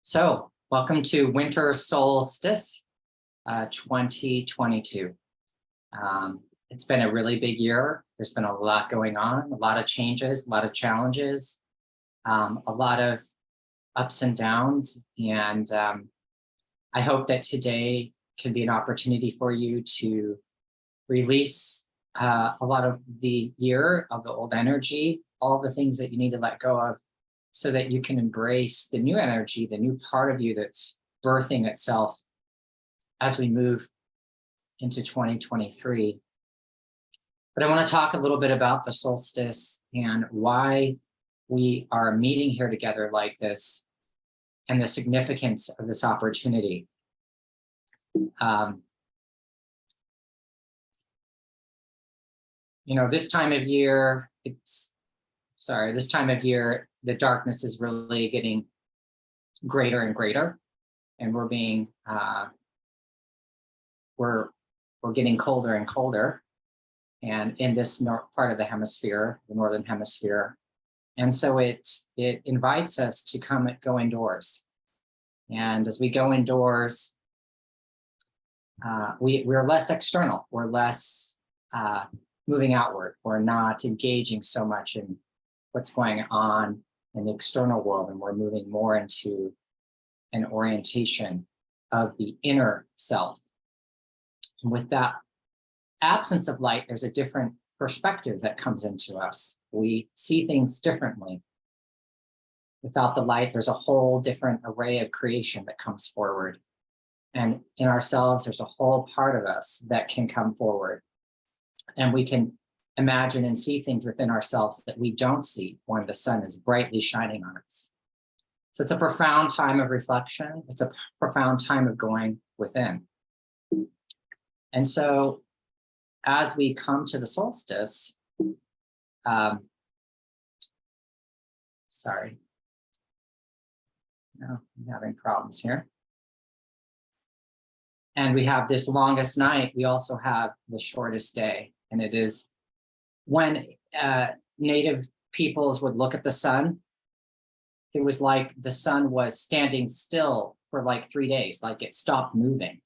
So, welcome to Winter Solstice 2022. It's been a really big year. There's been a lot going on, a lot of changes, a lot of challenges, a lot of ups and downs. And I hope that today can be an opportunity for you to release a lot of the year of the old energy, all the things that you need to let go of, so that you can embrace the new energy, the new part of you that's birthing itself as we move into 2023. But I want to talk a little bit about the solstice and why we are meeting here together like this and the significance of this opportunity. This time of year, this time of year, the darkness is really getting greater and greater, and we're getting colder and colder, and in this part of the hemisphere, the northern hemisphere, and so it invites us to go indoors. And as we go indoors, we're less external, we're less moving outward, we're not engaging so much in what's going on in the external world, and we're moving more into an orientation of the inner self. And with that absence of light, there's a different perspective that comes into us. We see things differently. Without the light, there's a whole different array of creation that comes forward. And in ourselves, there's a whole part of us that can come forward. And we can imagine and see things within ourselves that we don't see when the sun is brightly shining on us. So it's a profound time of reflection. It's a profound time of going within. And so as we come to the solstice, sorry. No, I'm having problems here. And we have this longest night. We also have the shortest day. And it is when native peoples would look at the sun, it was like the sun was standing still for like 3 days, like it stopped moving.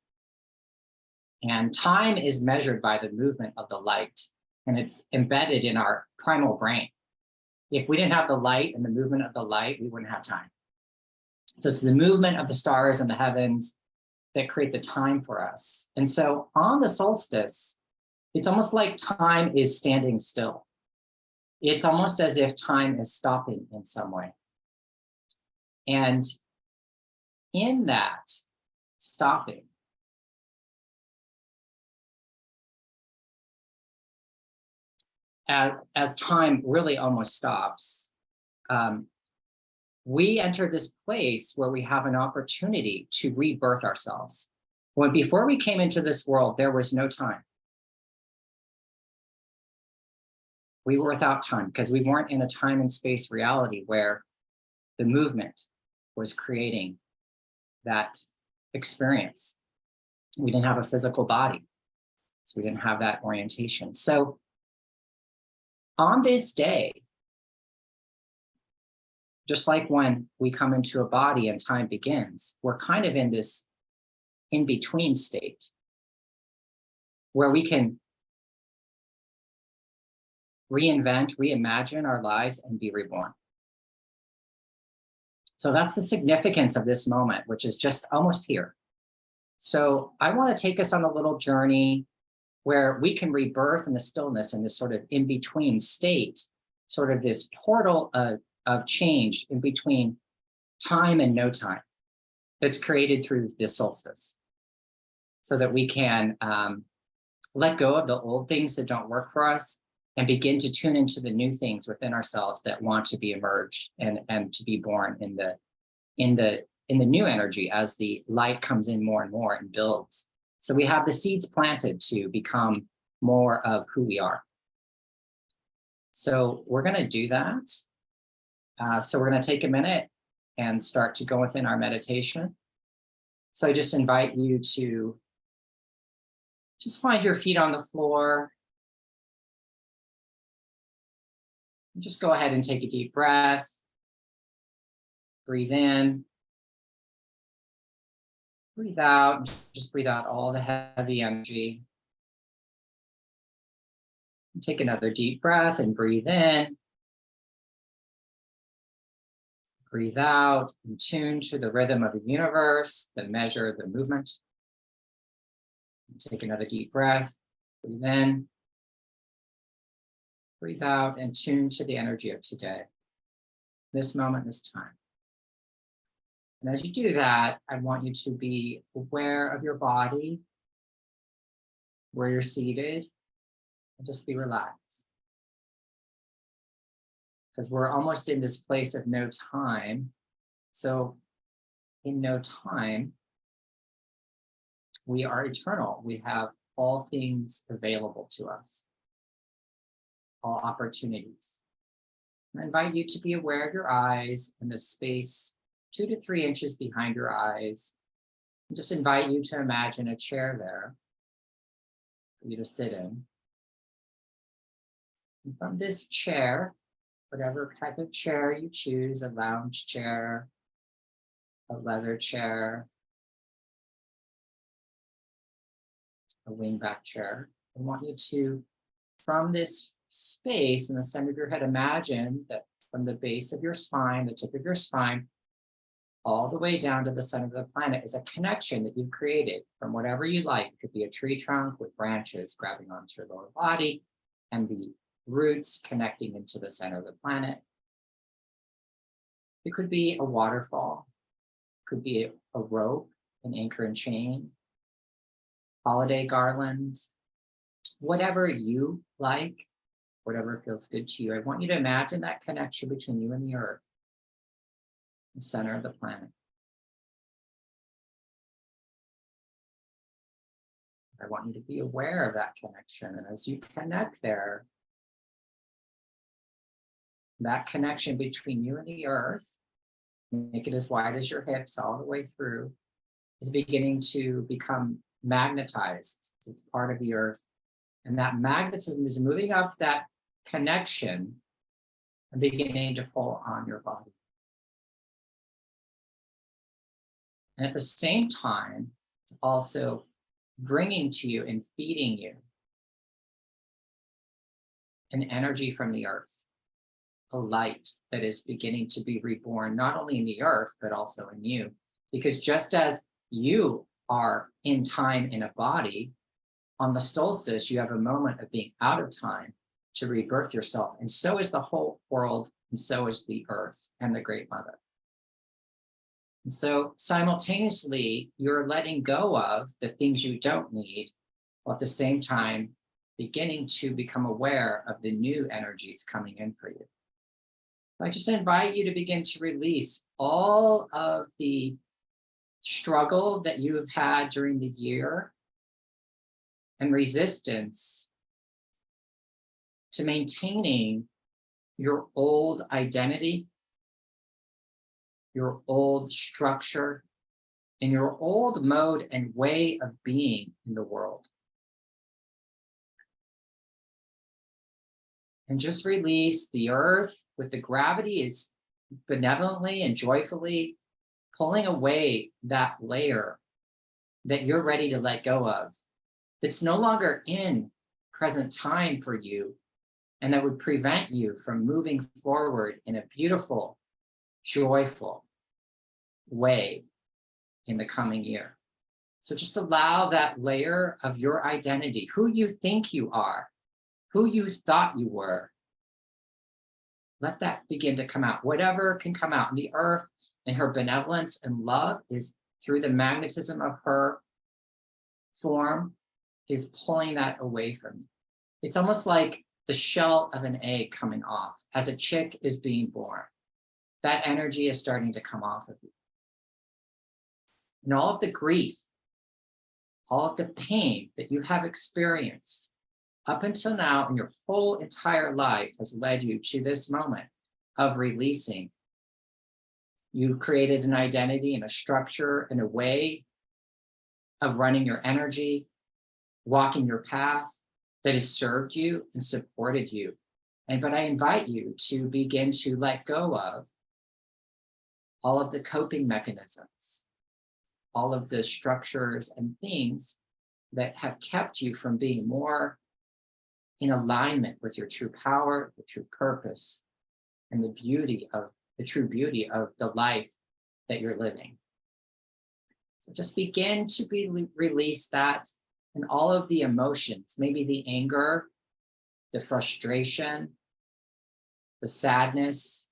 And time is measured by the movement of the light, and it's embedded in our primal brain. If we didn't have the light and the movement of the light, we wouldn't have time. So it's the movement of the stars and the heavens that create the time for us. And so on the solstice, it's almost like time is standing still. It's almost as if time is stopping in some way. And in that stopping, as time really almost stops, we enter this place where we have an opportunity to rebirth ourselves. Before we came into this world, there was no time. We were without time because we weren't in a time and space reality where the movement was creating that experience. We didn't have a physical body, so we didn't have that orientation. So on this day, just like when we come into a body and time begins, we're kind of in this in-between state where we can reinvent, reimagine our lives and be reborn. So that's the significance of this moment, which is just almost here. So I want to take us on a little journey where we can rebirth in the stillness, in this sort of in-between state, sort of this portal of change in between time and no time that's created through this solstice, so that we can let go of the old things that don't work for us and begin to tune into the new things within ourselves that want to be emerged and to be born in the new energy as the light comes in more and more and builds. So we have the seeds planted to become more of who we are. So we're going to do that. So we're going to take a minute and start to go within our meditation. So I just invite you to just find your feet on the floor. Just go ahead and take a deep breath. Breathe in. Breathe out, just breathe out all the heavy energy. Take another deep breath and breathe in. Breathe out, in tune to the rhythm of the universe, the measure, the movement. Take another deep breath, breathe in. Breathe out and tune to the energy of today, this moment, this time. And as you do that, I want you to be aware of your body, where you're seated, and just be relaxed. Because we're almost in this place of no time. So in no time, we are eternal. We have all things available to us, all opportunities. I invite you to be aware of your eyes and the space 2 to 3 inches behind your eyes. And just invite you to imagine a chair there for you to sit in. And from this chair, whatever type of chair you choose, a lounge chair, a leather chair, a wingback chair, I want you to, from this space in the center of your head, imagine that from the base of your spine, the tip of your spine, all the way down to the center of the planet is a connection that you've created from whatever you like. It could be a tree trunk with branches grabbing onto your lower body and the roots connecting into the center of the planet. It could be a waterfall, it could be a rope, an anchor and chain, holiday garlands, whatever you like, whatever feels good to you. I want you to imagine that connection between you and the earth, the center of the planet. I want you to be aware of that connection. And as you connect there, that connection between you and the earth, make it as wide as your hips all the way through, is beginning to become magnetized. It's part of the earth. And that magnetism is moving up that connection and beginning to pull on your body. And at the same time, it's also bringing to you and feeding you an energy from the earth, a light that is beginning to be reborn, not only in the earth, but also in you. Because just as you are in time in a body, on the solstice, you have a moment of being out of time to rebirth yourself. And so is the whole world, and so is the earth and the Great Mother. And so simultaneously, you're letting go of the things you don't need, while at the same time beginning to become aware of the new energies coming in for you. I just invite you to begin to release all of the struggle that you have had during the year and resistance to maintaining your old identity, your old structure, and your old mode and way of being in the world. And just release the earth with the gravity is benevolently and joyfully pulling away that layer that you're ready to let go of, that's no longer in present time for you, and that would prevent you from moving forward in a beautiful, joyful way in the coming year. So just allow that layer of your identity, who you think you are, who you thought you were, let that begin to come out. Whatever can come out. And the earth and her benevolence and love is through the magnetism of her form is pulling that away from you. It's almost like the shell of an egg coming off as a chick is being born. That energy is starting to come off of you. And all of the grief, all of the pain that you have experienced up until now in your whole entire life has led you to this moment of releasing. You've created an identity and a structure and a way of running your energy, walking your path that has served you and supported you. But I invite you to begin to let go of all of the coping mechanisms, all of the structures and things that have kept you from being more in alignment with your true power, the true purpose, and the true beauty of the life that you're living. So just begin to release that and all of the emotions, maybe the anger, the frustration, the sadness,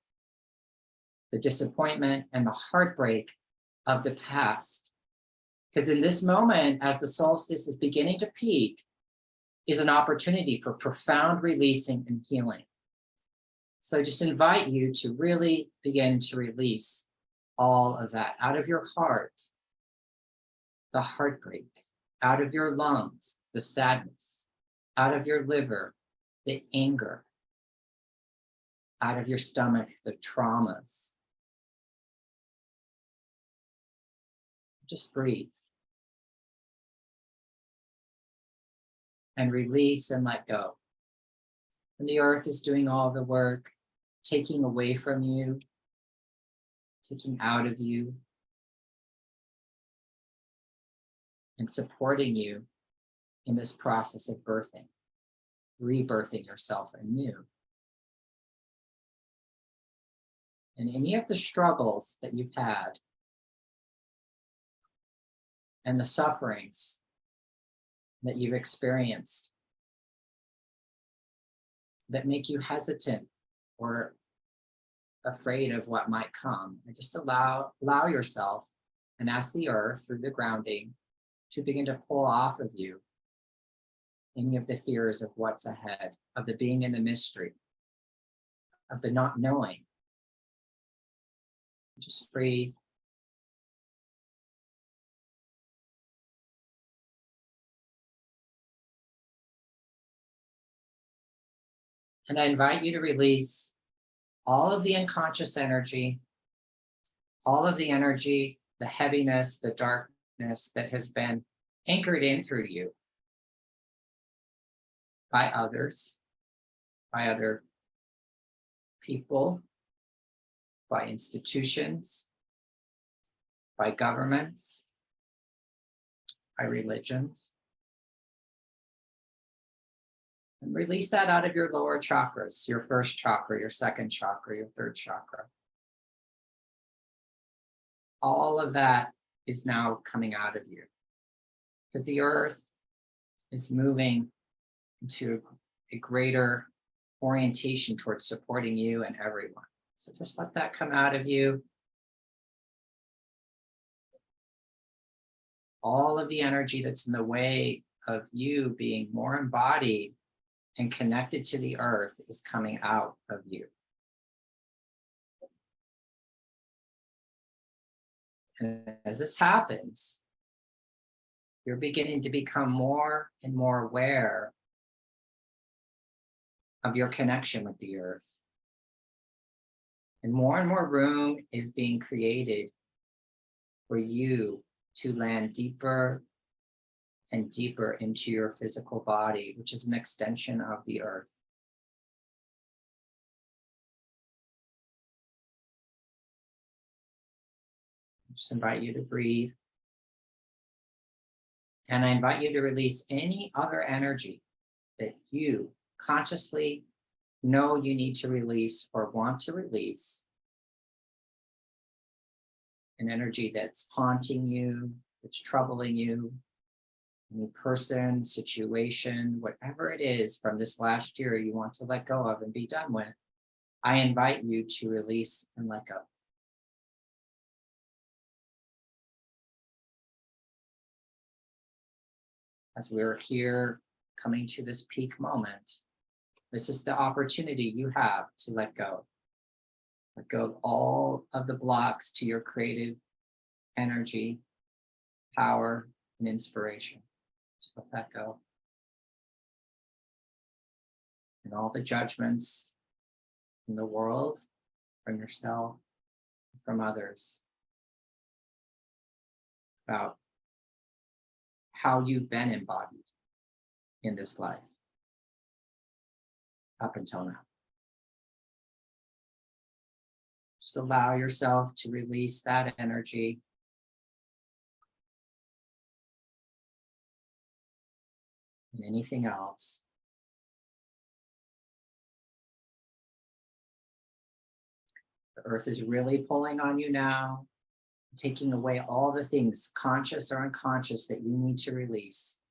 the disappointment, and the heartbreak of the past. Because in this moment, as the solstice is beginning to peak, is an opportunity for profound releasing and healing. So I just invite you to really begin to release all of that out of your heart, the heartbreak, out of your lungs, the sadness, out of your liver, the anger, out of your stomach, the traumas. Just breathe. And release and let go. And the earth is doing all the work, taking away from you, taking out of you, and supporting you in this process of birthing, rebirthing yourself anew. And any of the struggles that you've had and the sufferings that you've experienced that make you hesitant or afraid of what might come, and just allow yourself and ask the earth through the grounding to begin to pull off of you any of the fears of what's ahead, of the being in the mystery, of the not knowing. Just breathe. And I invite you to release all of the unconscious energy, all of the energy, the heaviness, the darkness that has been anchored in through you by others, by other people, by institutions, by governments, by religions. And release that out of your lower chakras, your first chakra, your second chakra, your third chakra. All of that is now coming out of you because the earth is moving into a greater orientation towards supporting you and everyone. So just let that come out of you. All of the energy that's in the way of you being more embodied and connected to the earth is coming out of you. And as this happens, you're beginning to become more and more aware of your connection with the earth. And more room is being created for you to land deeper and deeper into your physical body, which is an extension of the earth. I just invite you to breathe. And I invite you to release any other energy that you consciously know you need to release or want to release. An energy that's haunting you, that's troubling you, any person, situation, whatever it is from this last year you want to let go of and be done with, I invite you to release and let go. As we're here coming to this peak moment, this is the opportunity you have to let go. Let go of all of the blocks to your creative energy, power, and inspiration. Just let that go. And all the judgments in the world, from yourself, from others, about how you've been embodied in this life up until now. Just allow yourself to release that energy and anything else. The earth is really pulling on you now, taking away all the things, conscious or unconscious, that you need to release.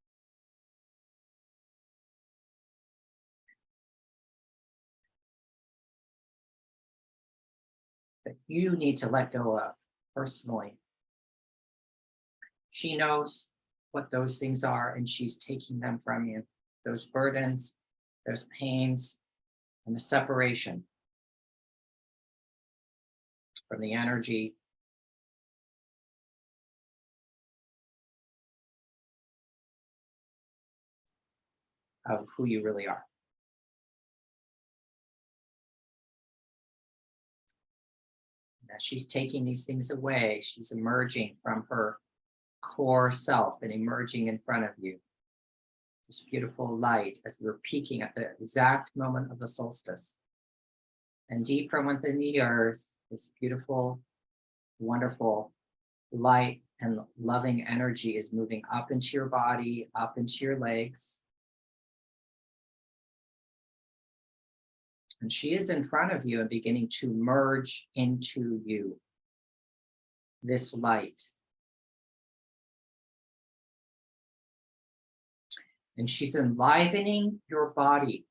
That you need to let go of personally. She knows what those things are, and she's taking them from you. Those burdens, those pains, and the separation from the energy of who you really are. As she's taking these things away, she's emerging from her core self and emerging in front of you. This beautiful light as we're peaking at the exact moment of the solstice. And deep from within the earth, this beautiful, wonderful light and loving energy is moving up into your body, up into your legs. And she is in front of you and beginning to merge into you, this light. And she's enlivening your body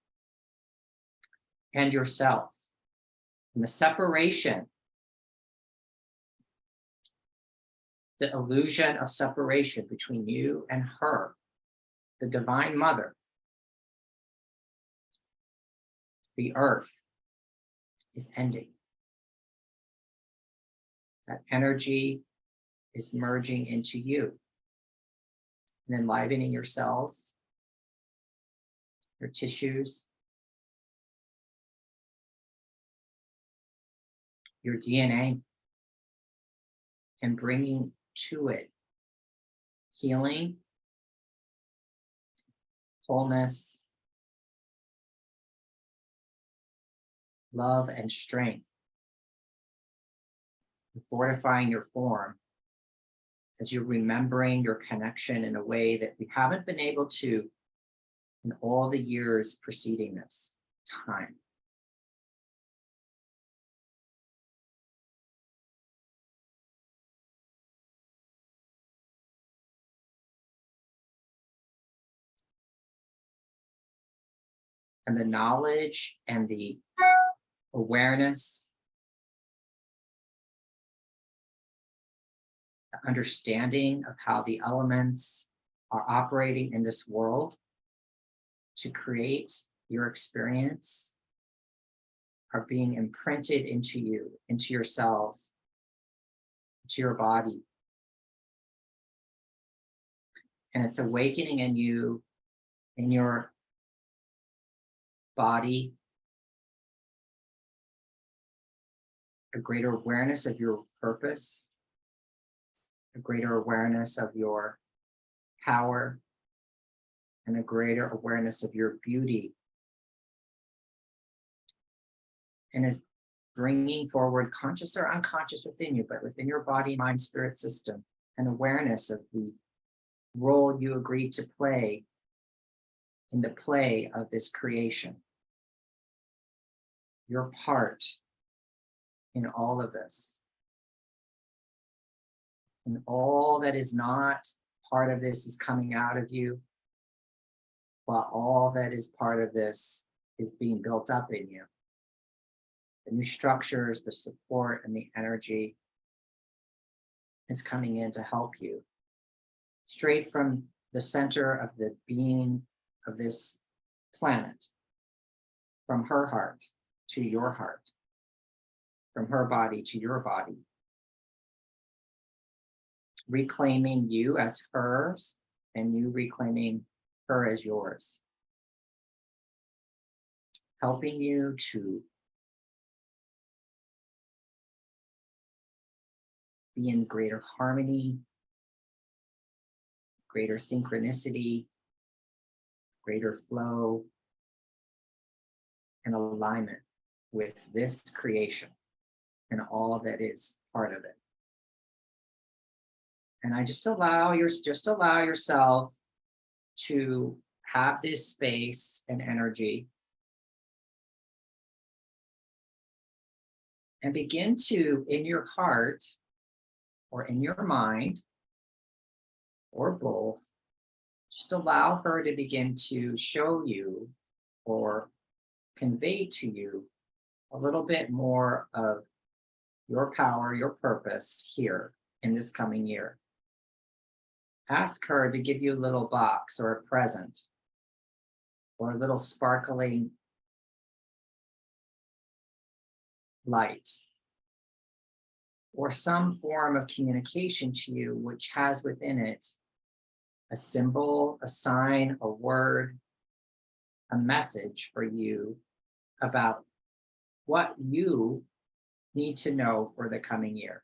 and yourself. And the separation, the illusion of separation between you and her, the Divine Mother, the earth, is ending. That energy is merging into you and enlivening your cells, your tissues, your DNA, and bringing to it healing, wholeness, love, and strength, fortifying your form as you're remembering your connection in a way that we haven't been able to in all the years preceding this time. And the knowledge and the awareness, the understanding of how the elements are operating in this world to create your experience are being imprinted into you, into your cells, into your body. And it's awakening in you, in your body, a greater awareness of your purpose, a greater awareness of your power, and a greater awareness of your beauty. And is bringing forward, conscious or unconscious within you, but within your body, mind, spirit system, an awareness of the role you agreed to play in the play of this creation. Your part in all of this. And all that is not part of this is coming out of you, while all that is part of this is being built up in you. The new structures, the support, and the energy is coming in to help you. Straight from the center of the being of this planet, from her heart to your heart, from her body to your body. Reclaiming you as hers and you reclaiming her as yours. Helping you to be in greater harmony, greater synchronicity, greater flow, and alignment with this creation and all that is part of it. And I just allow yourself to have this space and energy, and begin to, in your heart or in your mind, or both, just allow her to begin to show you or convey to you a little bit more of your power, your purpose here in this coming year. Ask her to give you a little box or a present or a little sparkling light or some form of communication to you which has within it a symbol, a sign, a word, a message for you about what you need to know for the coming year.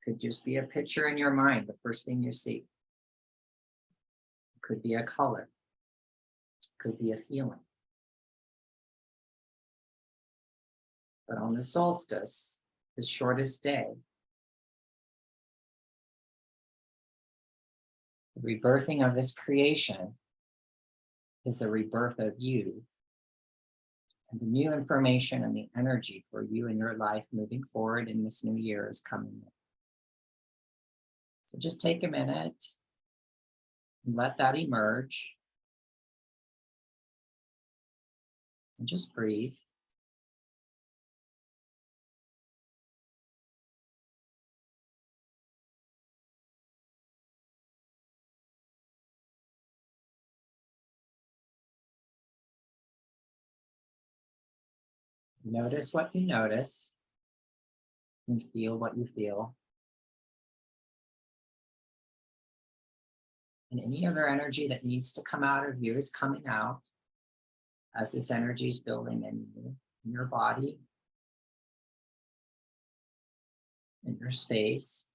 Could just be a picture in your mind, the first thing you see. Could be a color. Could be a feeling. But on the solstice, the shortest day, the rebirthing of this creation is the rebirth of you. And the new information and the energy for you in your life moving forward in this new year is coming in. So just take a minute and let that emerge. And just breathe. Notice what you notice and feel what you feel. And any other energy that needs to come out of you is coming out as this energy is building in you, in your body, in your space.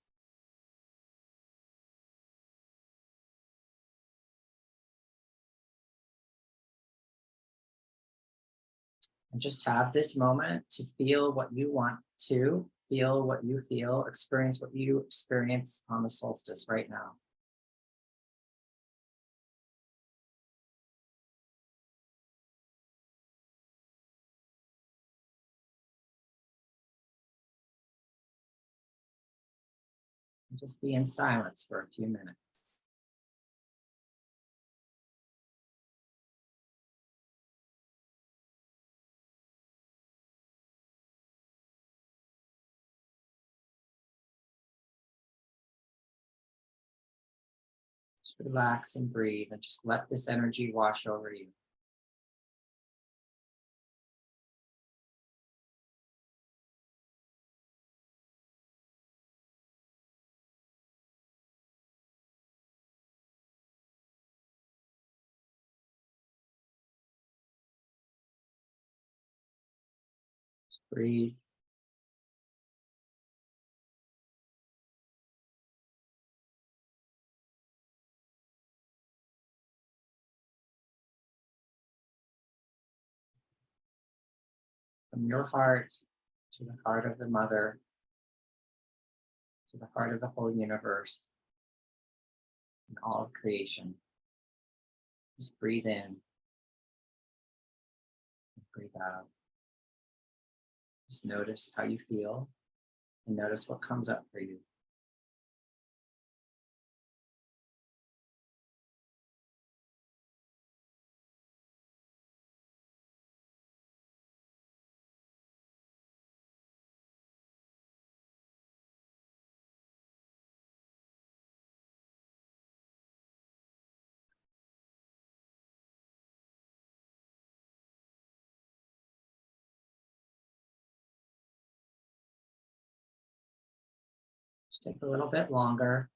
And just have this moment to feel what you want to, feel what you feel, experience what you experience on the solstice right now. And just be in silence for a few minutes. Just relax and breathe and just let this energy wash over you. Just breathe. From your heart to the heart of the mother, to the heart of the whole universe and all of creation. Just breathe in and breathe out. Just notice how you feel and notice what comes up for you. Just take a little bit longer.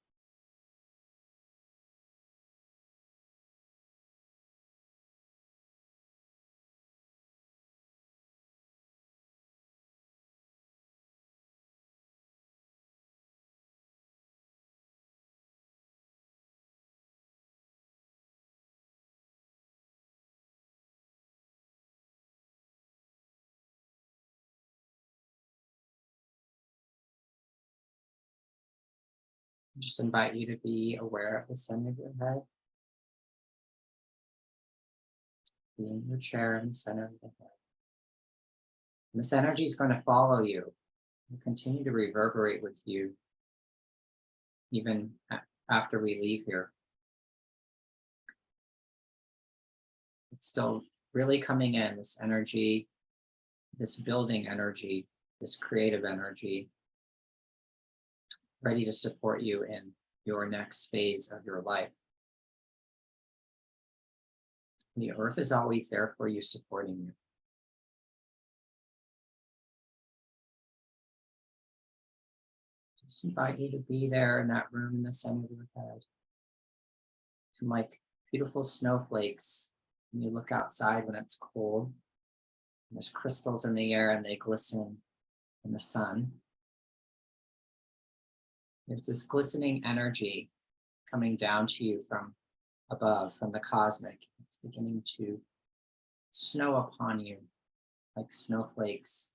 Just invite you to be aware of the center of your head. Be in your chair in the center of the head. And this energy is going to follow you and continue to reverberate with you even after we leave here. It's still really coming in, this energy, this building energy, this creative energy, ready to support you in your next phase of your life. The earth is always there for you, supporting you. Just invite you to be there in that room in the center of your head. And like beautiful snowflakes, when you look outside when it's cold, and there's crystals in the air and they glisten in the sun. There's this glistening energy coming down to you from above, from the cosmic. It's beginning to snow upon you like snowflakes,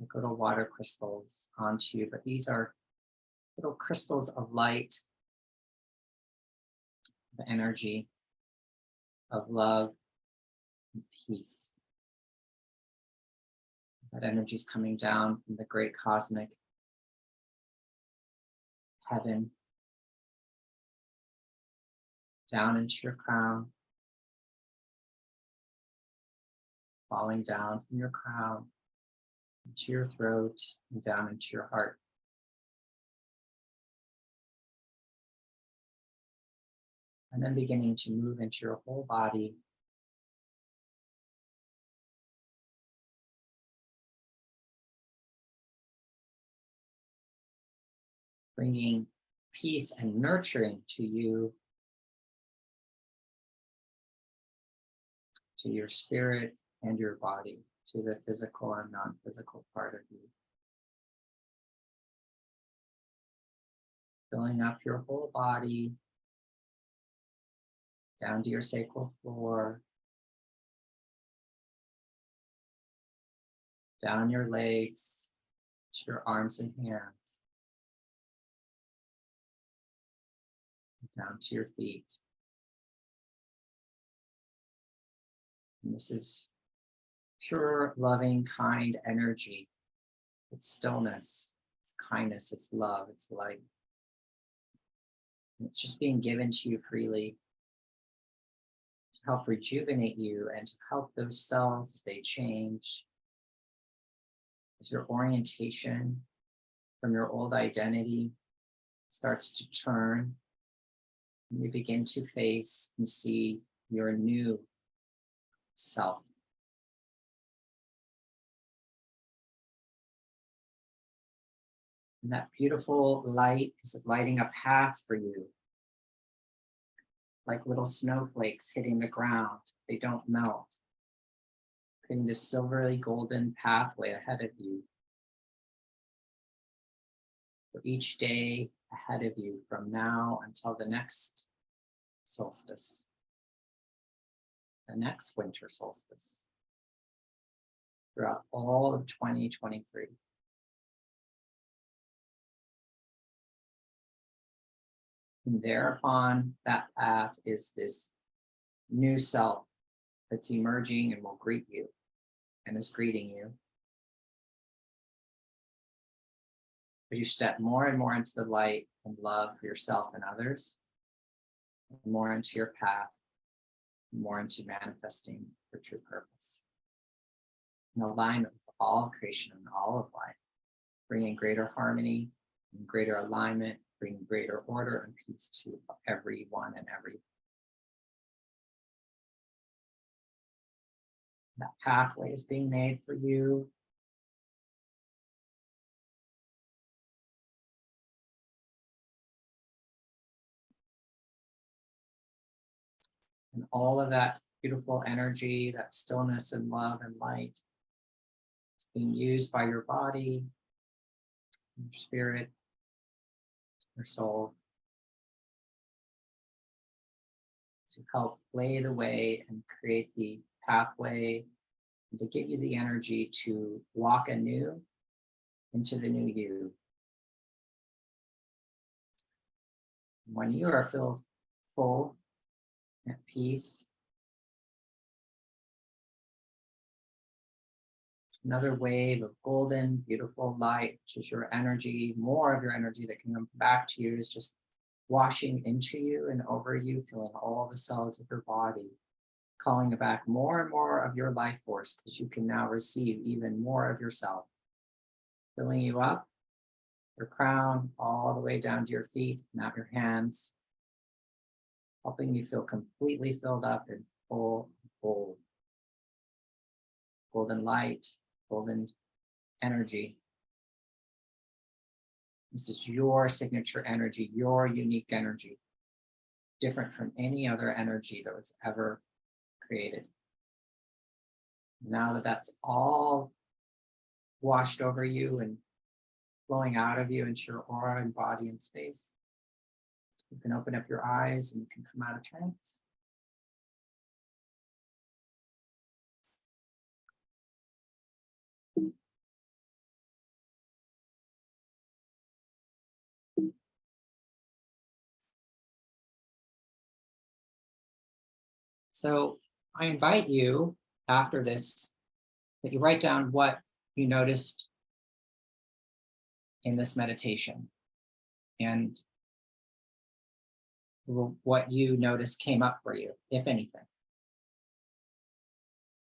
like little water crystals onto you. But these are little crystals of light, of energy, of love and peace. That energy is coming down from the great cosmic heaven, down into your crown, falling down from your crown into your throat and down into your heart. And then beginning to move into your whole body. Bringing peace and nurturing to you, to your spirit and your body, to the physical and non-physical part of you. Filling up your whole body, down to your sacral floor, down your legs, to your arms and hands, down to your feet. And this is pure, loving, kind energy. It's stillness, it's kindness, it's love, it's light. And it's just being given to you freely to help rejuvenate you and to help those cells as they change, as your orientation from your old identity starts to turn, and you begin to face and see your new self. And that beautiful light is lighting a path for you, like little snowflakes hitting the ground. They don't melt, creating this silvery golden pathway ahead of you for each day ahead of you from now until the next solstice, the next winter solstice, throughout all of 2023. And thereupon that path is this new self that's emerging and will greet you and is greeting you. As you step more and more into the light and love for yourself and others, more into your path, more into manifesting your true purpose. In alignment with all creation and all of life, bringing greater harmony and greater alignment, bringing greater order and peace to everyone and everything. That pathway is being made for you. And all of that beautiful energy, that stillness and love and light is being used by your body, your spirit, your soul to help lay the way and create the pathway and to give you the energy to walk anew into the new you. When you are filled full, at peace, another wave of golden, beautiful light, which is your energy, more of your energy that can come back to you, is just washing into you and over you, filling all the cells of your body, calling back more and more of your life force, because you can now receive even more of yourself, filling you up, your crown, all the way down to your feet, not your hands, helping you feel completely filled up and full, gold, golden light, golden energy. This is your signature energy, your unique energy, different from any other energy that was ever created. Now that that's all washed over you and flowing out of you into your aura and body and space, you can open up your eyes and you can come out of trance. So I invite you after this that you write down what you noticed in this meditation and what you noticed came up for you, if anything.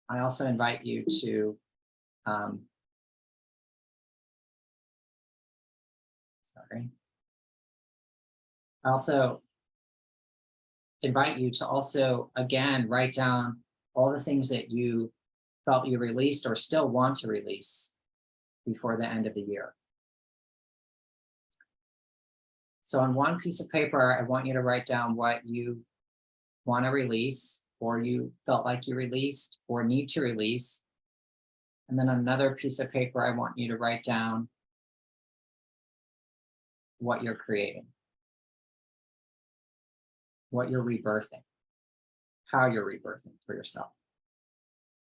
I also invite you to I also invite you to also, again, write down all the things that you felt you released or still want to release before the end of the year. So on one piece of paper, I want you to write down what you want to release, or you felt like you released or need to release. And then another piece of paper, I want you to write down what you're creating, what you're rebirthing, how you're rebirthing for yourself.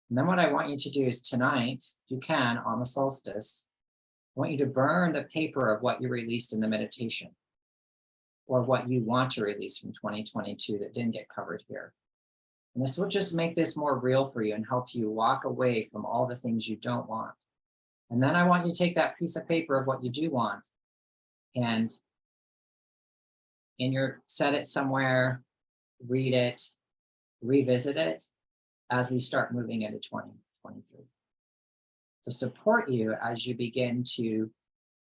And then what I want you to do is tonight, if you can, on the solstice, I want you to burn the paper of what you released in the meditation, or what you want to release from 2022 that didn't get covered here. And this will just make this more real for you and help you walk away from all the things you don't want. And then I want you to take that piece of paper of what you do want and set it somewhere, read it, revisit it as we start moving into 2023. To support you as you begin to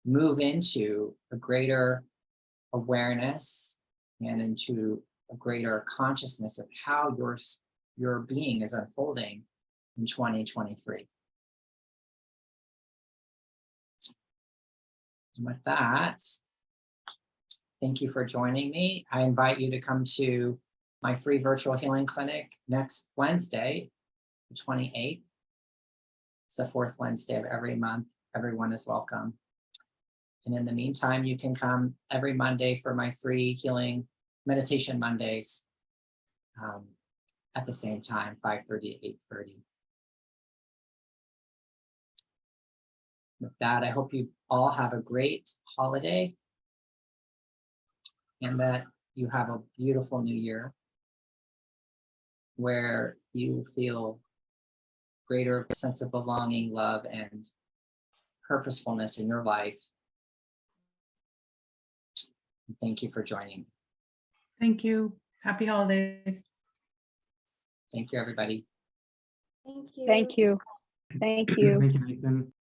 move into a greater awareness and into a greater consciousness of how your being is unfolding in 2023. And with that, thank you for joining me. I invite you to come to my free virtual healing clinic next Wednesday, the 28th. It's the fourth Wednesday of every month. Everyone is welcome. And in the meantime, you can come every Monday for my free healing meditation Mondays at the same time, 5:30 to 8:30. With that, I hope you all have a great holiday and that you have a beautiful new year where you feel greater sense of belonging, love, and purposefulness in your life. And thank you for joining. Thank you. Happy holidays. Thank you, everybody. Thank you. Thank you. Thank you. Thank you, Nathan.